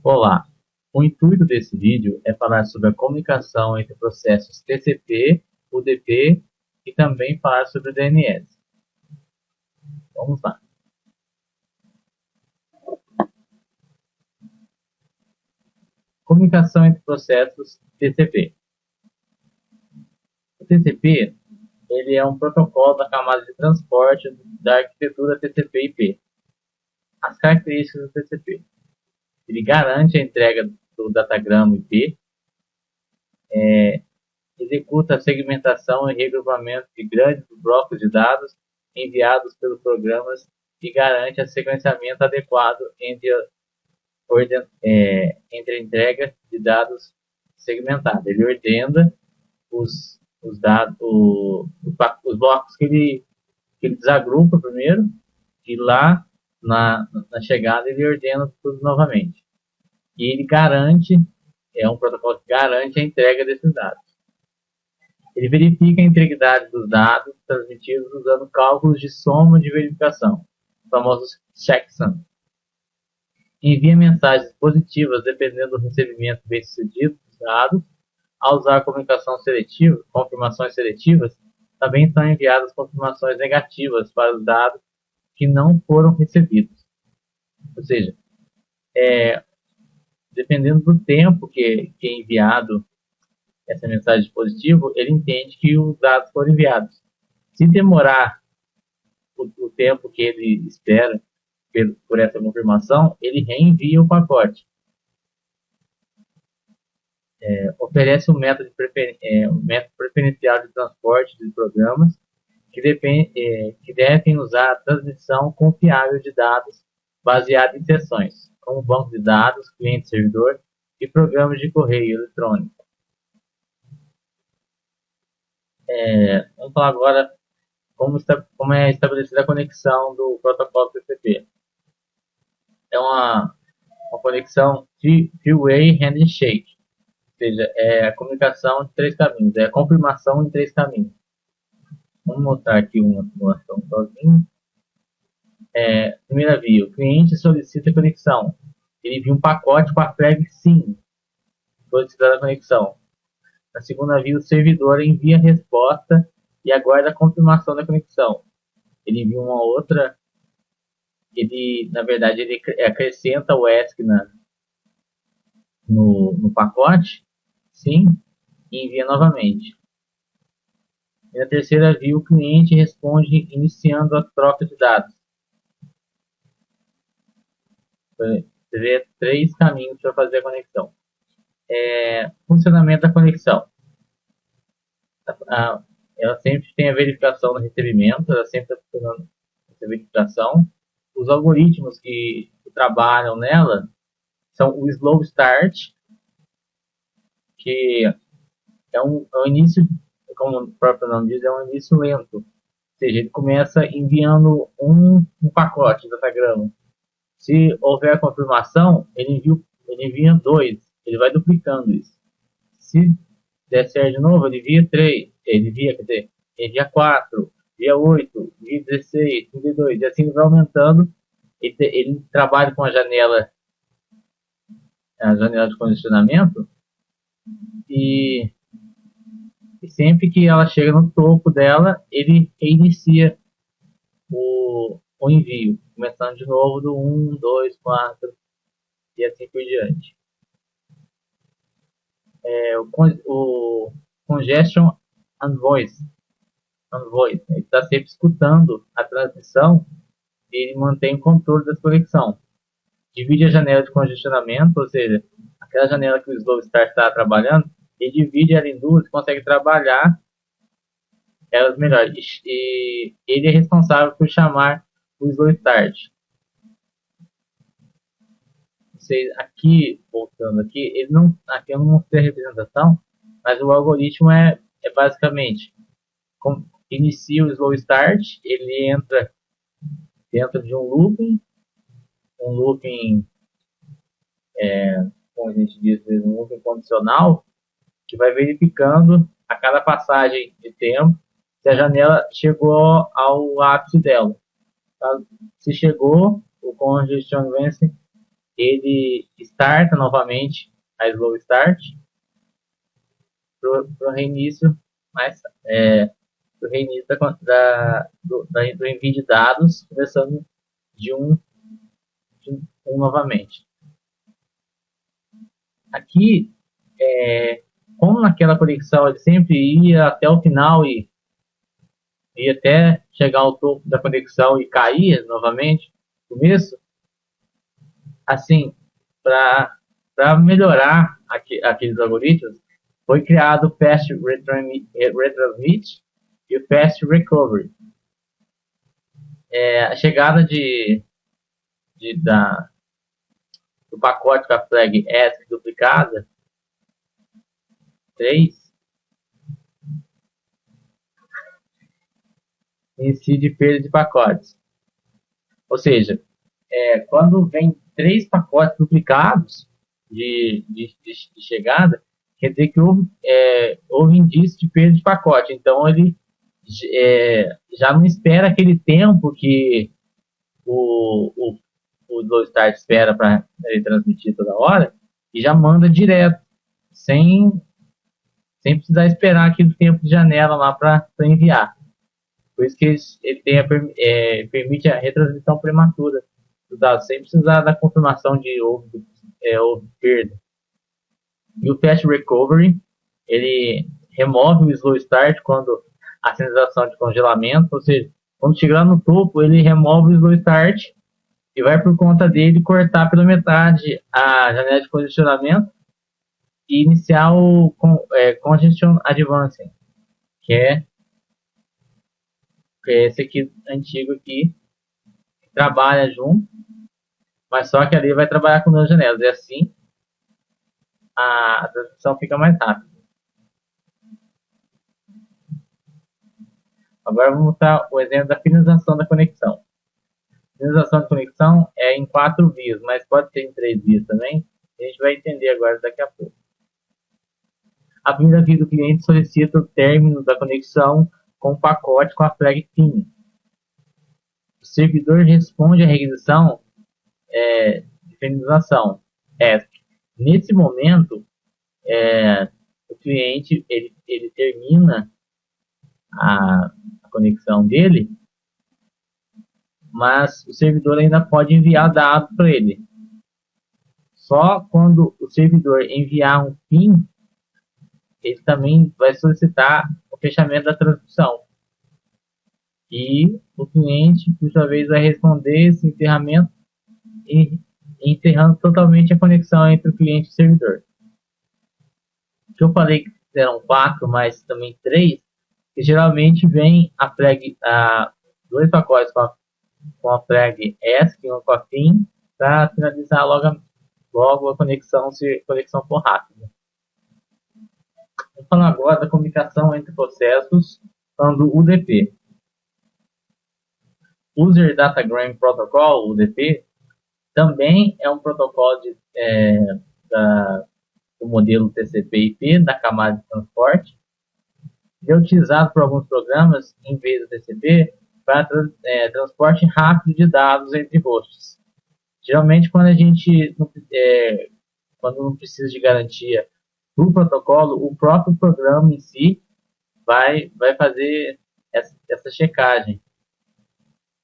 Olá! O intuito desse vídeo é falar sobre a comunicação entre processos TCP, UDP e também falar sobre o DNS. Vamos lá. Comunicação entre processos TCP. O TCP ele é um protocolo da camada de transporte da arquitetura TCP/IP. As características do TCP. Ele garante a entrega do datagrama IP, executa a segmentação e regrupamento de grandes blocos de dados enviados pelos programas e garante o sequenciamento adequado entre a entrega de dados segmentados. Ele ordena os dados, os blocos que ele desagrupa primeiro e lá na chegada ele ordena tudo novamente. E ele garante, é um protocolo que garante a entrega desses dados. Ele verifica a integridade dos dados transmitidos usando cálculos de soma de verificação, famosos checksum. Envia mensagens positivas dependendo do recebimento bem-sucedido dos dados. Ao usar comunicação seletiva, confirmações seletivas, também são enviadas confirmações negativas para os dados que não foram recebidos. Ou seja, dependendo do tempo que é enviado essa mensagem positiva, ele entende que os dados foram enviados. Se demorar o tempo que ele espera por essa confirmação, ele reenvia o pacote. Oferece um método preferencial de transporte de programas que devem usar a transmissão confiável de dados baseada em sessões, como banco de dados, cliente-servidor e programas de correio eletrônico. Vamos falar agora como é estabelecida a conexão do protocolo TCP. É uma conexão two-way handshake, ou seja, é a comunicação de 3 caminhos, é a confirmação em 3 caminhos. Vamos mostrar aqui uma simulação sozinho. Primeira via, o cliente solicita a conexão. Ele envia um pacote com a flag sim, solicitando a conexão. Na segunda via, o servidor envia a resposta e aguarda a confirmação da conexão. Ele envia uma outra, na verdade, ele acrescenta o ESC no pacote, sim, e envia novamente. E na terceira via, o cliente responde iniciando a troca de dados. Você vê 3 caminhos para fazer a conexão. Funcionamento da conexão. Ela sempre tem a verificação do recebimento, ela sempre está funcionando essa verificação. Os algoritmos que trabalham nela são o Slow Start, que é um início, como o próprio nome diz, é um início lento. Ou seja, ele começa enviando um pacote de datagrama. Se houver confirmação, ele envia 2, ele vai duplicando isso. Se der certo de novo, ele envia 3, ele envia 4, envia 8, envia 16, 32, e assim ele vai aumentando. Ele trabalha com a janela de condicionamento e sempre que ela chega no topo dela, ele reinicia o envio, começando de novo do 1, 2, 4 e assim por diante. O Congestion Envoy, ele está sempre escutando a transmissão e ele mantém o controle da conexão. Divide a janela de congestionamento, ou seja, aquela janela que o Slow Start está trabalhando, ele divide ela em 2 e consegue trabalhar elas melhor. E ele é responsável por chamar o Slow Start. Aqui, voltando aqui, aqui eu não mostrei a representação, mas o algoritmo é basicamente, inicia o Slow Start, ele entra dentro de um looping, como a gente diz, um looping condicional, que vai verificando a cada passagem de tempo se a janela chegou ao ápice dela. Se chegou, o Congestion Envoy ele starta novamente a slow start pro reinício, mas pro reinício do envio de dados, começando de um novamente. Aqui, como naquela conexão ele sempre ia até o final e ia até chegar ao topo da conexão e cair novamente no começo, assim, para melhorar aqueles algoritmos, foi criado o Fast Retransmit e o Fast Recovery. A chegada do pacote com a flag ESC duplicada 3 incide perda de pacotes. Ou seja, quando vem 3 pacotes duplicados de chegada, quer dizer que houve indício de perda de pacote. Então ele já não espera aquele tempo que o slow start espera para ele transmitir toda hora e já manda direto, sem precisar esperar aquele tempo de janela lá para enviar. Por isso que ele permite a retransmissão prematura dos dados, sem precisar da confirmação de houve perda. E o Fast Recovery, ele remove o slow start quando a sinalização de congelamento, ou seja, quando chegar no topo, ele remove o slow start e vai por conta dele cortar pela metade a janela de congestionamento e iniciar o Congestion Advancing, que é esse aqui antigo aqui, que trabalha junto, mas só que ali vai trabalhar com 2 janelas, e assim a transmissão fica mais rápida. Agora vamos mostrar o exemplo da finalização da conexão. Finalização de conexão é em 4 vias, mas pode ser em 3 vias também. A gente vai entender agora daqui a pouco. A primeira via do cliente solicita o término da conexão com o pacote com a flag PIN. O servidor responde à requisição de finalização. Nesse momento, o cliente ele termina a conexão dele, mas o servidor ainda pode enviar dados para ele. Só quando o servidor enviar um PIN, ele também vai solicitar o fechamento da transmissão. E o cliente, por sua vez, vai responder esse encerramento e encerrando totalmente a conexão entre o cliente e o servidor. Que eu falei que eram 4, mas também 3, que geralmente vem a flag, 2 pacotes com a flag ESC e um com a PIN para finalizar logo a conexão, se a conexão for rápida. Vamos falar agora da comunicação entre processos usando o UDP. User Datagram Protocol, UDP, também é um protocolo do modelo TCP/IP, da camada de transporte. Ele é utilizado por alguns programas, em vez do TCP, para transporte rápido de dados entre hosts. Geralmente, quando não precisa de garantia do protocolo, o próprio programa em si vai fazer essa checagem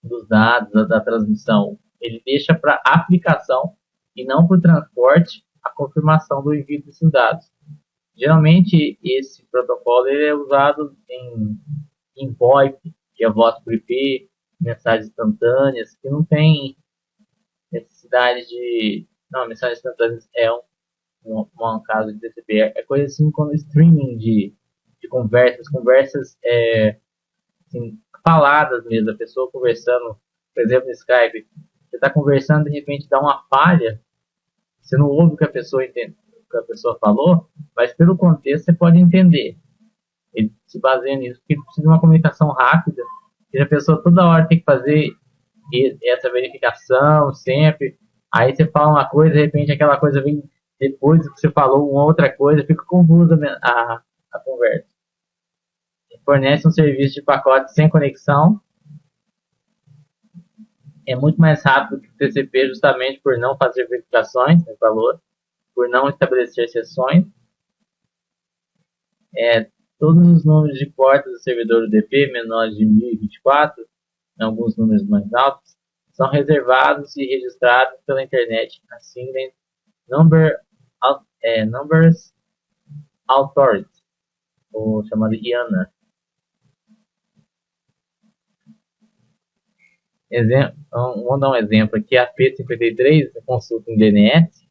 dos dados, da transmissão. Ele deixa para a aplicação e não para o transporte a confirmação do envio desses dados. Geralmente, esse protocolo ele é usado em VoIP, que é voz por IP, mensagens instantâneas, que não tem necessidade de... Não, mensagens instantâneas é um caso de TCP. É coisa assim como streaming de conversas assim, faladas mesmo, a pessoa conversando, por exemplo, no Skype, você está conversando, de repente dá uma falha, você não ouve o que a pessoa falou, mas pelo contexto você pode entender. Ele se baseia nisso, porque precisa de uma comunicação rápida, e a pessoa toda hora tem que fazer essa verificação sempre, aí você fala uma coisa, de repente aquela coisa vem depois do que você falou, uma outra coisa, fica confusa a conversa. Fornece um serviço de pacote sem conexão É muito mais rápido que o TCP justamente por não fazer verificações, você falou, por não estabelecer sessões. Todos os números de portas do servidor UDP menores de 1024, alguns números mais altos, são reservados e registrados pela Internet Assigned Numbers Authority, ou chamado IANA. Vamos dar um exemplo aqui, a P53, consulta em DNS,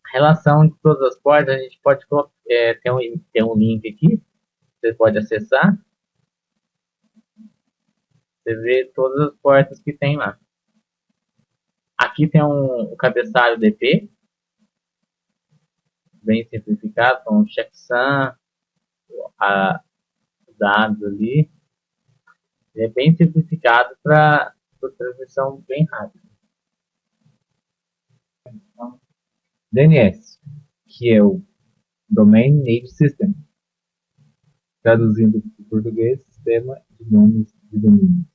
a relação de todas as portas, a gente pode ter um link aqui, você pode acessar, você vê todas as portas que tem lá. Aqui tem um cabeçalho DP, bem simplificado, com checksum, dados ali. Ele é bem simplificado para transmissão bem rápida. DNS, que é o Domain Name System, traduzindo para o português, Sistema de Nomes de Domínios.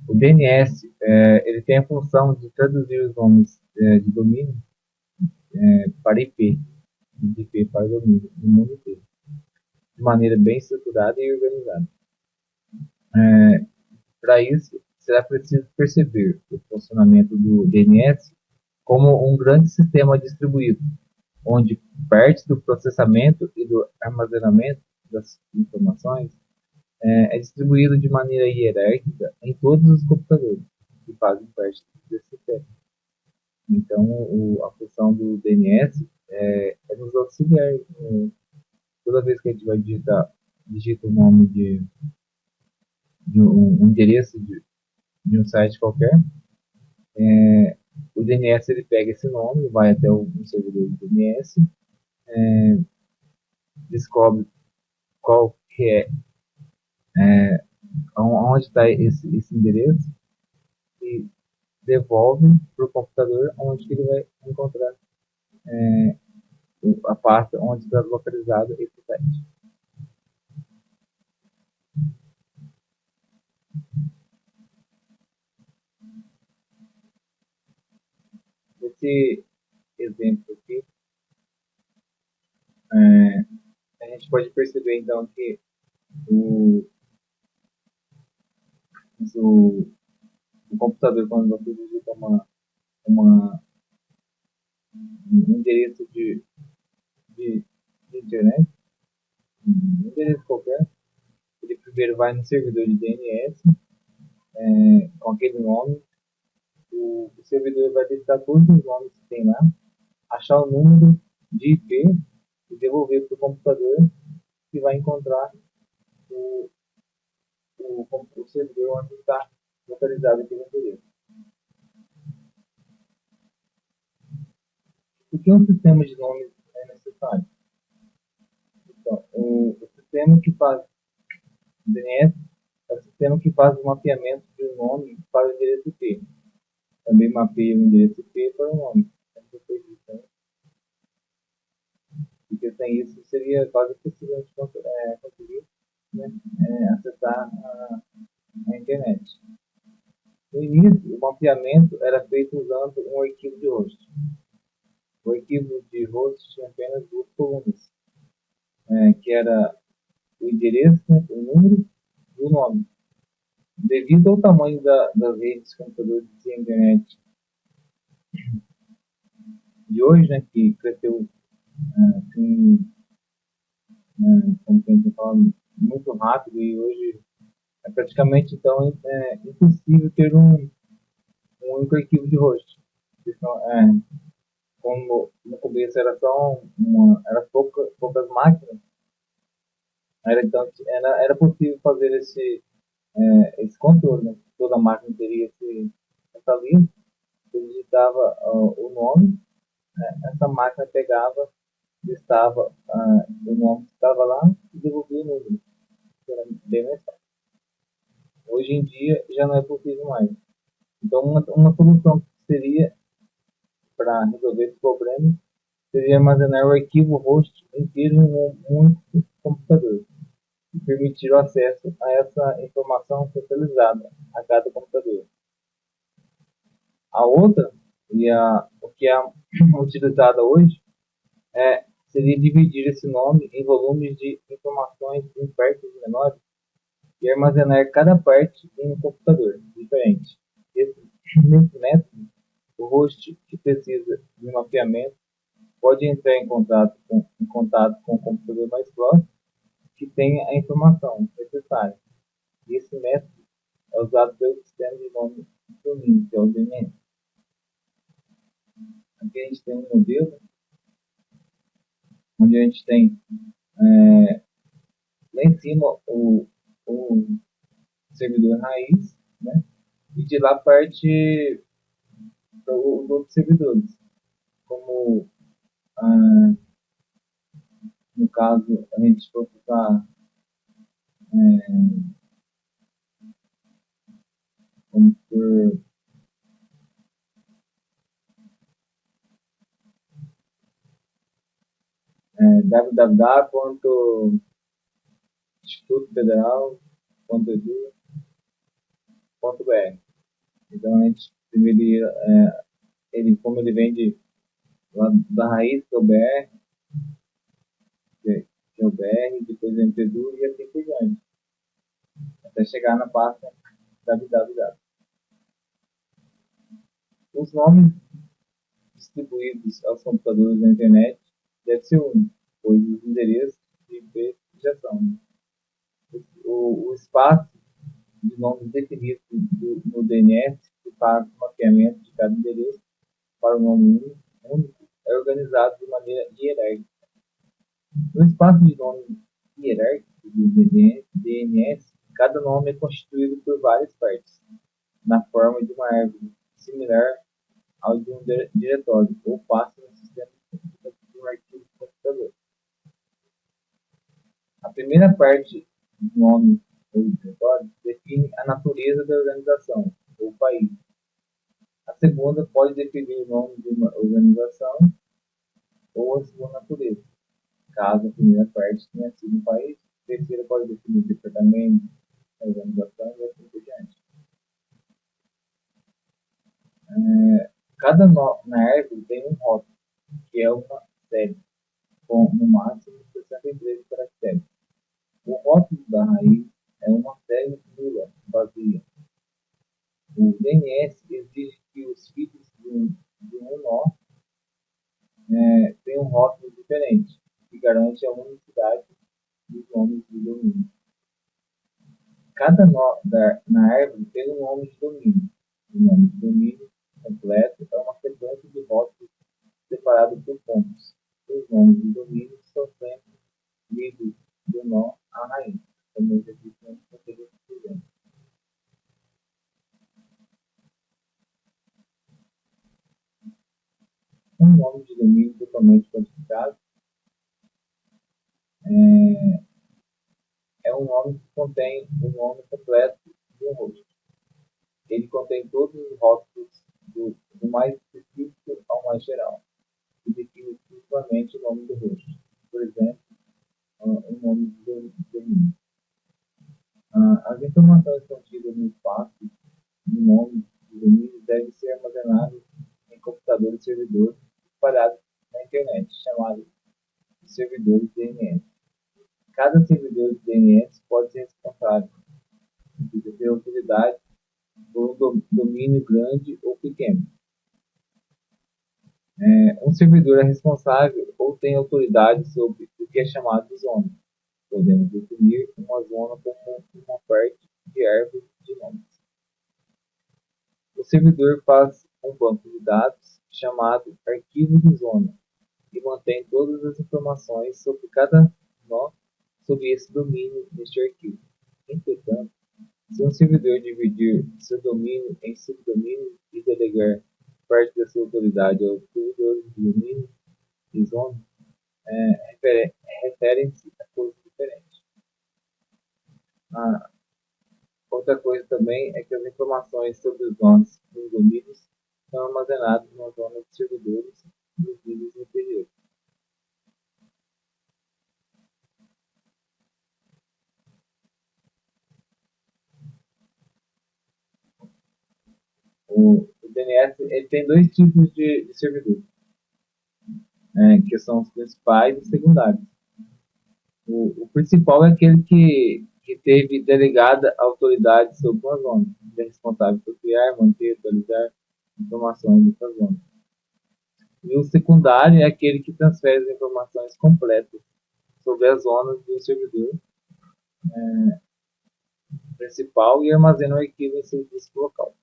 O DNS ele tem a função de traduzir os nomes de domínio para IP, de IP para domínio, no mundo inteiro, de maneira bem estruturada e organizada. Para isso, será preciso perceber o funcionamento do DNS como um grande sistema distribuído, onde parte do processamento e do armazenamento das informações é distribuído de maneira hierárquica em todos os computadores que fazem parte desse sistema. Então, a função do DNS é nos auxiliar. Toda vez que a gente vai digita o nome de um endereço de um site qualquer, o DNS ele pega esse nome, vai até um servidor de DNS, descobre qual que onde está esse endereço e devolve para o computador onde que ele vai encontrar a pasta onde está localizado esse site. Esse exemplo aqui, a gente pode perceber então que o, o, o computador, quando você digita um endereço de internet, um endereço qualquer, ele primeiro vai no servidor de DNS com aquele nome, o servidor vai listar todos os nomes que tem lá, achar o número de IP e devolver para o computador que vai encontrar o servidor onde está localizado aquele endereço. Por que um sistema de nomes é necessário? Então, o sistema que faz o DNS é o sistema que faz o mapeamento de um nome para o endereço IP. Também mapeia o endereço IP para o nome. Porque sem isso seria quase impossível de conseguir acessar a internet. No início, o mapeamento era feito usando um arquivo de host. O arquivo de host tinha apenas duas colunas, que era o endereço, né, o número e o nome. Devido ao tamanho das redes de computadores de internet de hoje, né, que cresceu assim, como que a gente fala, muito rápido, e hoje é praticamente então impossível ter um único arquivo de host. Então, como no começo era poucas máquinas, então era possível fazer esse controle, né? Toda máquina teria essa lista, você digitava o nome, né? Essa máquina pegava, listava o nome que estava lá e devolvia o número. Era bem mais fácil. Hoje em dia já não é possível mais. Então uma solução seria para resolver esse problema seria armazenar o arquivo host inteiro em um único computador e permitir o acesso a essa informação centralizada a cada computador. A outra, o que é utilizada hoje, seria dividir esse nome em volumes de informações em partes menores e armazenar cada parte em um computador diferente. Nesse método, o host que precisa de mapeamento pode entrar em contato com o computador mais próximo que tenha a informação necessária. E esse método é usado pelo sistema de nome de domínio, que é o DNS. Aqui a gente tem um modelo onde a gente tem lá em cima o servidor raiz, né? E de lá parte os outros servidores, como no caso a gente for usar vamos por www.institutofederal.edu.br. Então a gente primeiro como ele vem lá da raiz que é o BR, que é o BR, depois o MPEDU e assim por diante, até chegar na pasta www. Os nomes distribuídos aos computadores na internet devem ser únicos, pois os endereços de IP já são. O espaço de nomes definidos no DNS, que faz o mapeamento de cada endereço para o nome único, é organizado de maneira hierárquica. No espaço de nome hierárquico do DNS, cada nome é constituído por várias partes, na forma de uma árvore, similar ao de um diretório, ou pasta no sistema de um arquivo de computador. A primeira parte do nome ou diretório define a natureza da organização, ou país. A segunda pode definir o nome de uma organização ou a sua natureza, caso a primeira parte tenha sido um país. A terceira pode definir o departamento, a organização e assim por diante. Cada nó na árvore tem um rótulo, que é uma série, com no máximo 63 caracteres. O rótulo da raiz é uma série nula, vazia. O DNS exige que os feeds de um nó tenham um rótulo diferente, que garante a unicidade dos nomes de domínio. Cada nó na árvore tem um nome de domínio. O nome de domínio completo é uma sequência de rótulos separados por pontos. Os nomes de domínio são sempre lidos do nó à raiz, como exercício anterior. Um nome de domínio totalmente codificado é um nome que contém o nome completo de um host. Ele contém todos os rótulos do mais específico ao mais geral e define exclusivamente o nome do host. Por exemplo, o nome de domínio. As informações contidas no espaço de nome de domínio devem ser armazenadas em computadores e servidores espalhados na internet, chamados de servidores DNS. Cada servidor de DNS pode ser responsável por ter autoridade por um domínio grande ou pequeno. Um servidor é responsável ou tem autoridade sobre o que é chamado de zona. Podemos definir uma zona como uma parte de árvore de nomes. O servidor faz um banco de dados chamado arquivo de zona e mantém todas as informações sobre cada nó sob esse domínio neste arquivo. Entretanto, se um servidor dividir seu domínio em subdomínios e delegar parte da sua autoridade aos servidores de domínio e zona, referem-se a coisas diferentes. Outra coisa também é que as informações sobre os nomes dos domínios são armazenadas na zona de servidores nos níveis inferiores. O DNS ele tem dois tipos de servidor, que são os principais e os secundários. O principal é aquele que teve delegada autoridade sobre uma zona, que é responsável por criar, manter, atualizar informações dessa zona. E o secundário é aquele que transfere as informações completas sobre as zonas do servidor principal e armazena o arquivo em seu disco local.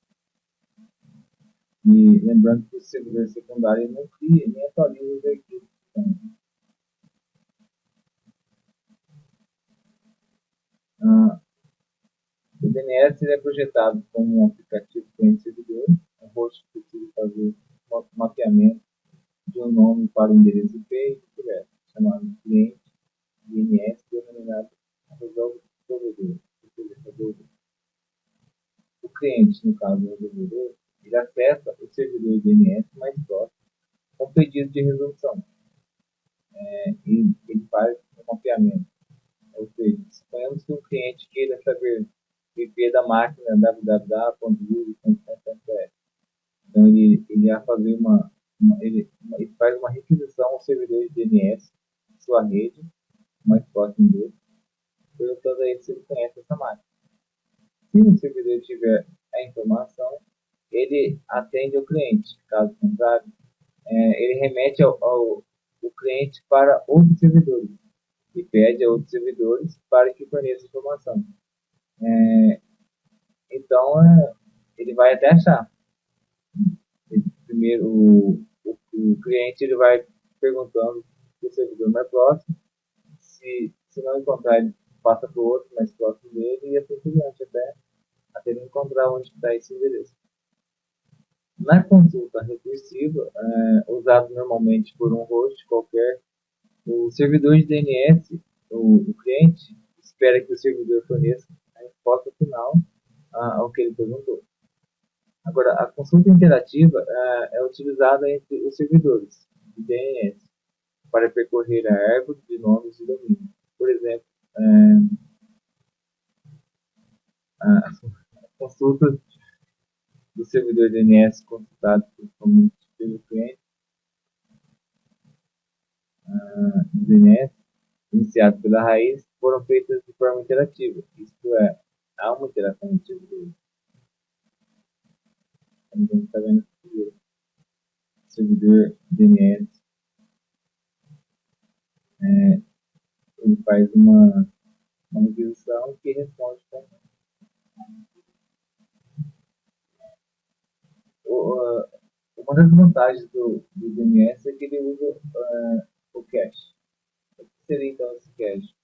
E lembrando que o servidor secundário não cria nem atualiza os arquivos. O DNS é projetado como um aplicativo cliente-servidor, um host que precisa fazer um mapeamento de um nome para o endereço IP e vice-versa, chamado cliente DNS, denominado resolvedor. O cliente, no caso do resolvedor, ele acessa o servidor DNS mais próximo com pedido de resolução. E ele faz um mapeamento. Ou seja, suponhamos que o cliente queira saber o IP da máquina www.google.com.br. Então ele vai fazer ele faz uma requisição ao servidor de DNS, sua rede, mais próximo dele, perguntando a ele se ele conhece essa máquina. Se o servidor tiver a informação, ele atende ao cliente. Caso contrário, ele remete o cliente para outros servidores e pede a outros servidores para que forneçam informação. Então, ele vai até achar. Primeiro, o cliente ele vai perguntando para o servidor mais próximo. Se não encontrar, ele passa para o outro mais próximo dele e assim por diante, até ele encontrar onde está esse endereço. Na consulta recursiva, usado normalmente por um host qualquer, o servidor de DNS, o cliente, espera que o servidor forneça a resposta final ao que ele perguntou. Agora, a consulta interativa é utilizada entre os servidores de DNS para percorrer a árvore de nomes de domínio. Por exemplo, a consulta do servidor DNS consultado principalmente pelo cliente do DNS, iniciado pela raiz, foram feitas de forma interativa. Isto é, há uma interação entre os servidores. Como a gente está vendo aqui, o servidor DNS ele faz uma requisição que responde com uma das vantagens do DNS é que ele usa o cache. O que seria então esse cache?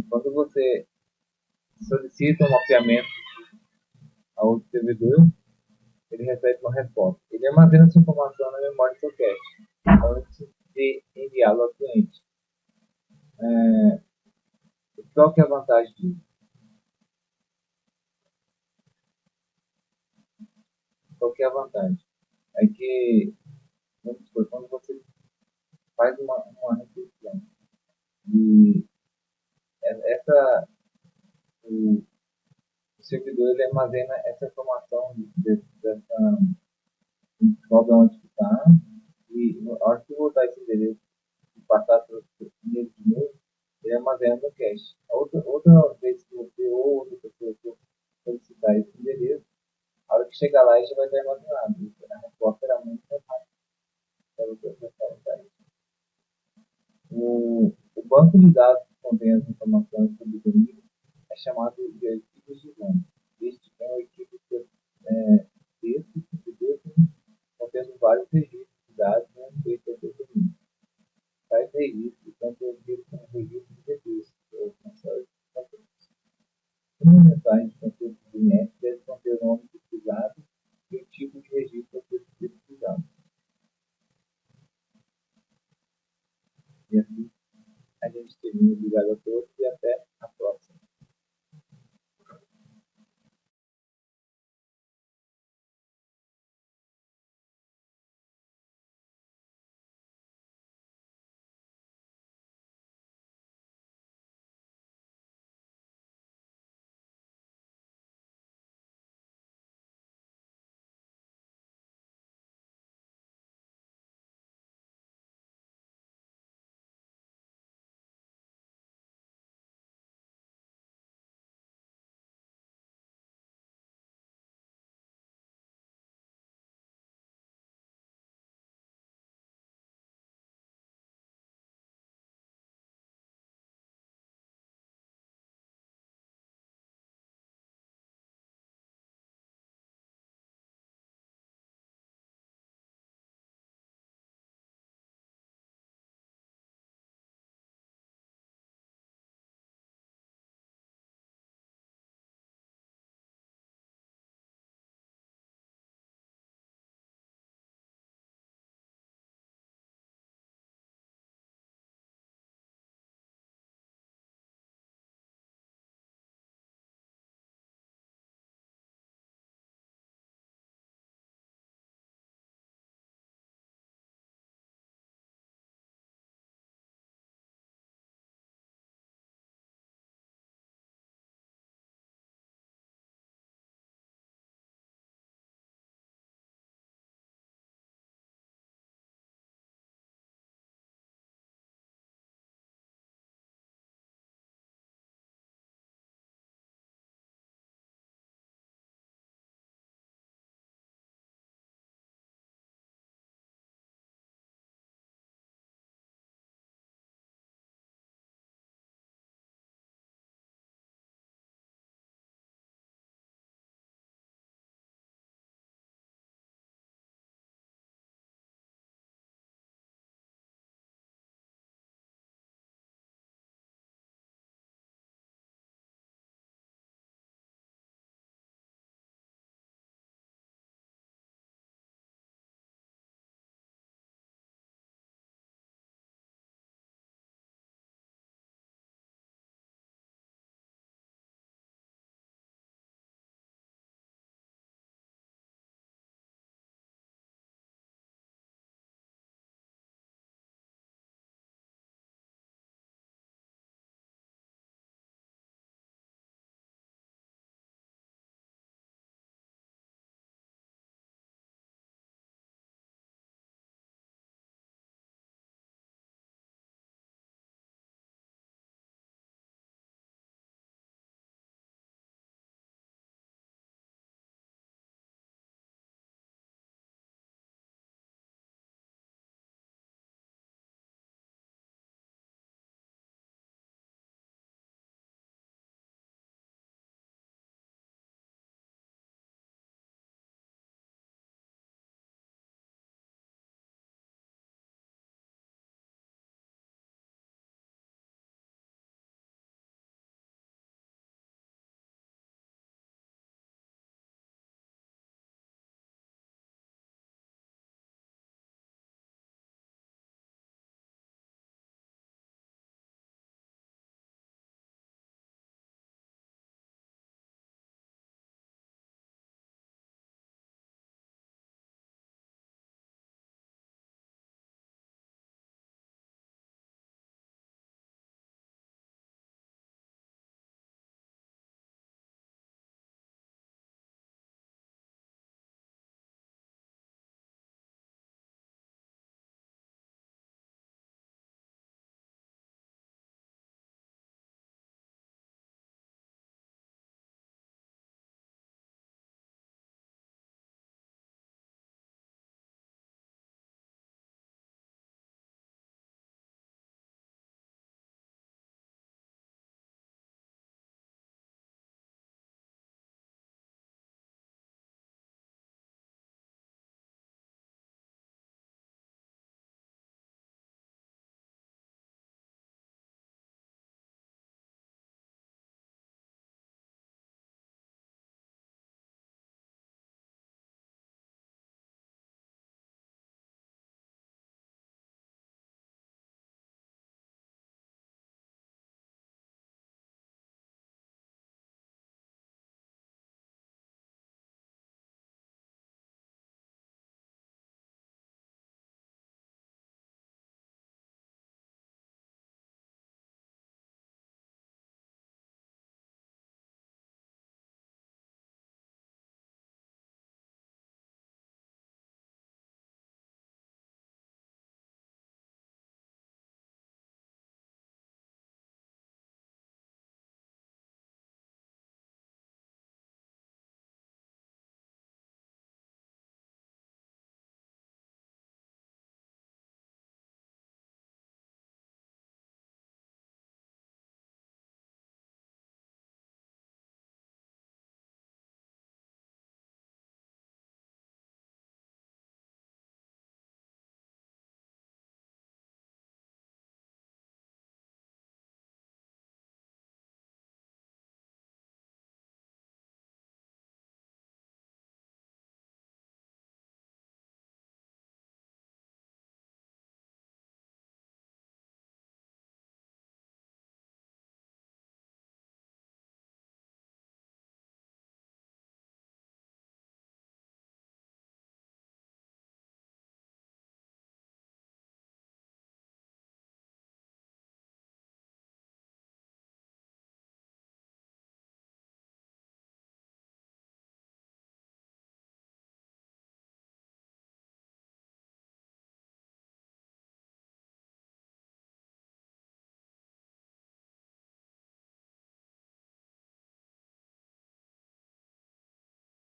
Quando você solicita um mapeamento a outro servidor, ele recebe uma resposta. Ele armazena essa informação na memória do seu cache antes de enviá-lo ao cliente. Qual que é a vantagem disso? Qual que é a vantagem? É que, vamos supor, quando você faz uma requisição e o servidor ele armazena essa informação dessa de onde está e na hora que voltar esse endereço e passar para o primeiro de novo, ele armazena no cache. Outra vez que você ou outra pessoa for solicitar esse endereço, a hora que chegar lá, ele já vai estar armazenado. A resposta era muito mais rápida para você solicitar isso. O banco de dados que contém as informações sobre o domínio é chamado de arquivos de zona. Este é um arquivo de texto contendo vários registros de dados feitos ao domínio. Tais registros são produzidos como registros de recursos, ou consórcio de fatores. Uma mensagem de conteúdo do DNS deve conter o nome